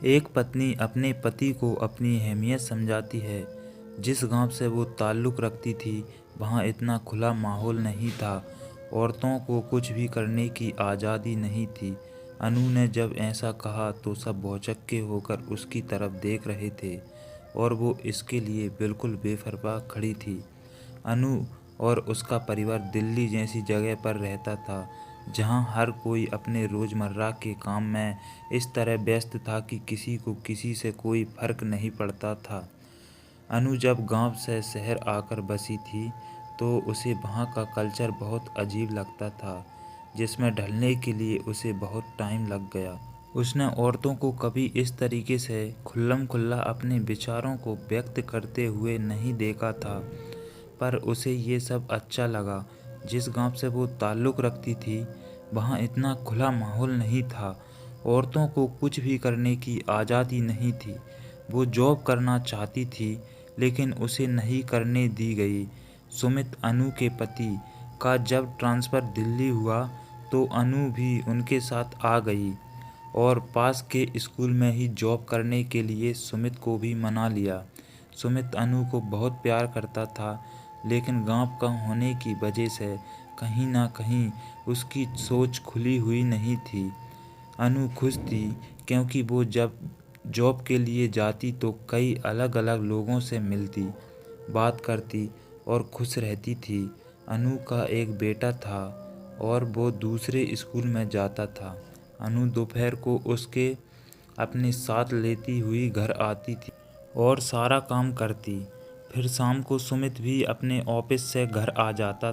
एक पत्नी अपने पति को अपनी अहमियत समझाती है। जिस गांव से वो ताल्लुक़ रखती थी, वहाँ इतना खुला माहौल नहीं था। औरतों को कुछ भी करने की आज़ादी नहीं थी। अनु ने जब ऐसा कहा तो सब भौचक्के होकर उसकी तरफ देख रहे थे और वो इसके लिए बिल्कुल बेपरवाह खड़ी थी। अनु और उसका परिवार दिल्ली जैसी जगह पर रहता था, जहां हर कोई अपने रोज़मर्रा के काम में इस तरह व्यस्त था कि किसी को किसी से कोई फ़र्क नहीं पड़ता था। अनु जब गांव से शहर आकर बसी थी, तो उसे वहां का कल्चर बहुत अजीब लगता था, जिसमें ढलने के लिए उसे बहुत टाइम लग गया। उसने औरतों को कभी इस तरीके से खुल्लम-खुल्ला अपने विचारों को व्यक्त करते हुए नहीं देखा था, पर उसे ये सब अच्छा लगा। जिस गांव से वो ताल्लुक़ रखती थी, वहाँ इतना खुला माहौल नहीं था। औरतों को कुछ भी करने की आज़ादी नहीं थी। वो जॉब करना चाहती थी, लेकिन उसे नहीं करने दी गई। सुमित, अनु के पति, का जब ट्रांसफ़र दिल्ली हुआ, तो अनु भी उनके साथ आ गई और पास के स्कूल में ही जॉब करने के लिए सुमित को भी मना लिया। सुमित अनु को बहुत प्यार करता था, लेकिन गांव का होने की वजह से कहीं ना कहीं उसकी सोच खुली हुई नहीं थी। अनु खुश थी, क्योंकि वो जब जॉब के लिए जाती तो कई अलग अलग लोगों से मिलती, बात करती और खुश रहती थी। अनु का एक बेटा था और वो दूसरे स्कूल में जाता था। अनु दोपहर को उसके अपने साथ लेती हुई घर आती थी और सारा काम करती। फिर शाम को सुमित भी अपने ऑफिस से घर आ जाता।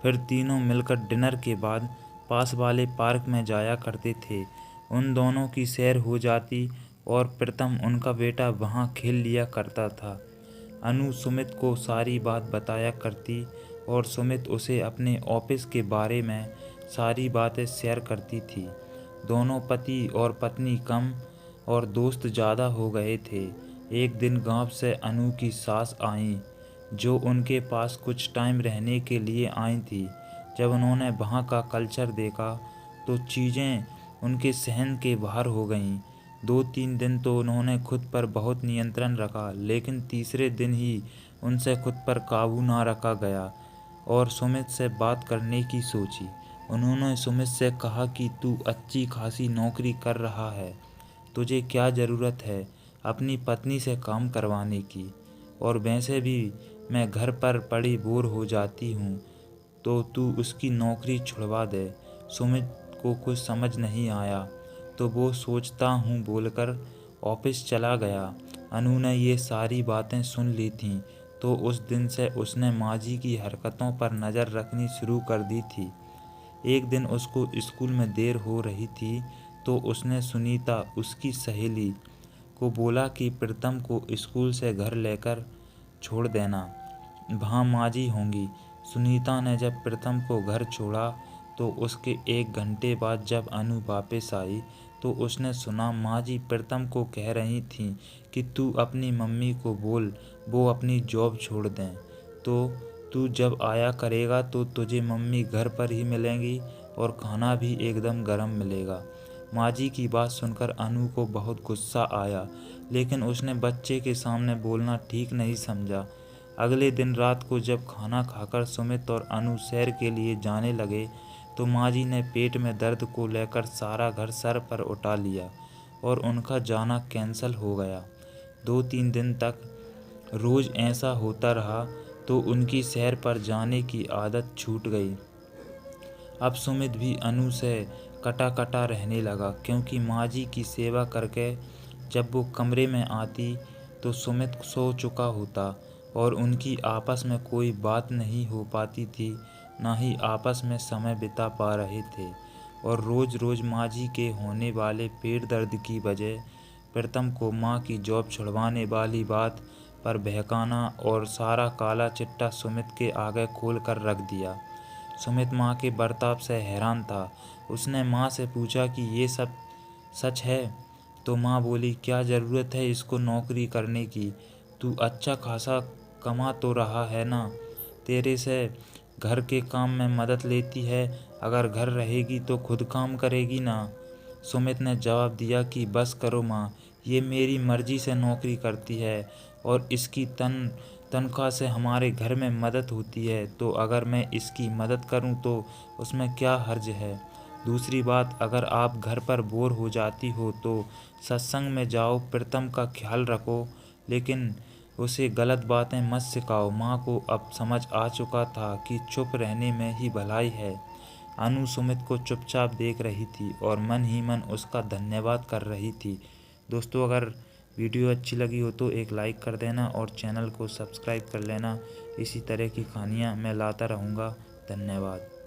फिर तीनों मिलकर डिनर के बाद पास वाले पार्क में जाया करते थे। उन दोनों की सैर हो जाती और प्रीतम, उनका बेटा, वहाँ खेल लिया करता था। अनु सुमित को सारी बात बताया करती और सुमित उसे अपने ऑफिस के बारे में सारी बातें शेयर करती थी। दोनों पति और पत्नी कम और दोस्त ज़्यादा हो गए थे। एक दिन गांव से अनु की सास आईं, जो उनके पास कुछ टाइम रहने के लिए आई थी। जब उन्होंने वहाँ का कल्चर देखा, तो चीज़ें उनके सहन के बाहर हो गईं। 2-3 दिन तो उन्होंने खुद पर बहुत नियंत्रण रखा, लेकिन तीसरे दिन ही उनसे खुद पर काबू ना रखा गया और सुमित से बात करने की सोची। उन्होंने सुमित से कहा कि तू अच्छी खासी नौकरी कर रहा है, तुझे क्या ज़रूरत है अपनी पत्नी से काम करवाने की, और वैसे भी मैं घर पर पड़ी बोर हो जाती हूँ, तो तू उसकी नौकरी छुड़वा दे। सुमित को कुछ समझ नहीं आया, तो वो सोचता हूँ बोलकर ऑफिस चला गया। अनु ने ये सारी बातें सुन ली थीं, तो उस दिन से उसने माँ जी की हरकतों पर नज़र रखनी शुरू कर दी थी। एक दिन उसको स्कूल में देर हो रही थी, तो उसने सुनीता, उसकी सहेली, को बोला कि प्रीतम को स्कूल से घर लेकर छोड़ देना, वहाँ माँ जी होंगी। सुनीता ने जब प्रीतम को घर छोड़ा, तो उसके 1 घंटे बाद जब अनु वापस आई, तो उसने सुना माँ जी प्रीतम को कह रही थीं कि तू अपनी मम्मी को बोल वो अपनी जॉब छोड़ दें, तो तू जब आया करेगा तो तुझे मम्मी घर पर ही मिलेंगी और खाना भी एकदम गरम मिलेगा। माँ जी की बात सुनकर अनु को बहुत गुस्सा आया, लेकिन उसने बच्चे के सामने बोलना ठीक नहीं समझा। अगले दिन रात को जब खाना खाकर सुमित और अनु सैर के लिए जाने लगे, तो माँ जी ने पेट में दर्द को लेकर सारा घर सर पर उठा लिया और उनका जाना कैंसल हो गया। 2-3 दिन तक रोज़ ऐसा होता रहा, तो उनकी सैर पर जाने की आदत छूट गई। अब सुमित भी अनु से कटा-कटा रहने लगा, क्योंकि माँ जी की सेवा करके जब वो कमरे में आती, तो सुमित सो चुका होता और उनकी आपस में कोई बात नहीं हो पाती थी, ना ही आपस में समय बिता पा रहे थे। और रोज़-रोज़ माँ जी के होने वाले पेट दर्द की वजह प्रीतम को माँ की जॉब छुड़वाने वाली बात पर बहकाना और सारा काला चिट्ठा सुमित के आगे खोल कर रख दिया। सुमित माँ के बर्ताव से हैरान था। उसने माँ से पूछा कि ये सब सच है? तो माँ बोली, क्या ज़रूरत है इसको नौकरी करने की, तू अच्छा खासा कमा तो रहा है ना, तेरे से घर के काम में मदद लेती है, अगर घर रहेगी तो खुद काम करेगी ना। सुमित ने जवाब दिया कि बस करो माँ, ये मेरी मर्जी से नौकरी करती है और इसकी तनख्वाह से हमारे घर में मदद होती है, तो अगर मैं इसकी मदद करूं तो उसमें क्या हर्ज है। दूसरी बात, अगर आप घर पर बोर हो जाती हो तो सत्संग में जाओ, प्रीतम का ख्याल रखो, लेकिन उसे गलत बातें मत सिखाओ। माँ को अब समझ आ चुका था कि चुप रहने में ही भलाई है। अनु सुमित को चुपचाप देख रही थी और मन ही मन उसका धन्यवाद कर रही थी। दोस्तों, अगर वीडियो अच्छी लगी हो तो एक लाइक कर देना और चैनल को सब्सक्राइब कर लेना। इसी तरह की कहानियाँ मैं लाता रहूँगा। धन्यवाद।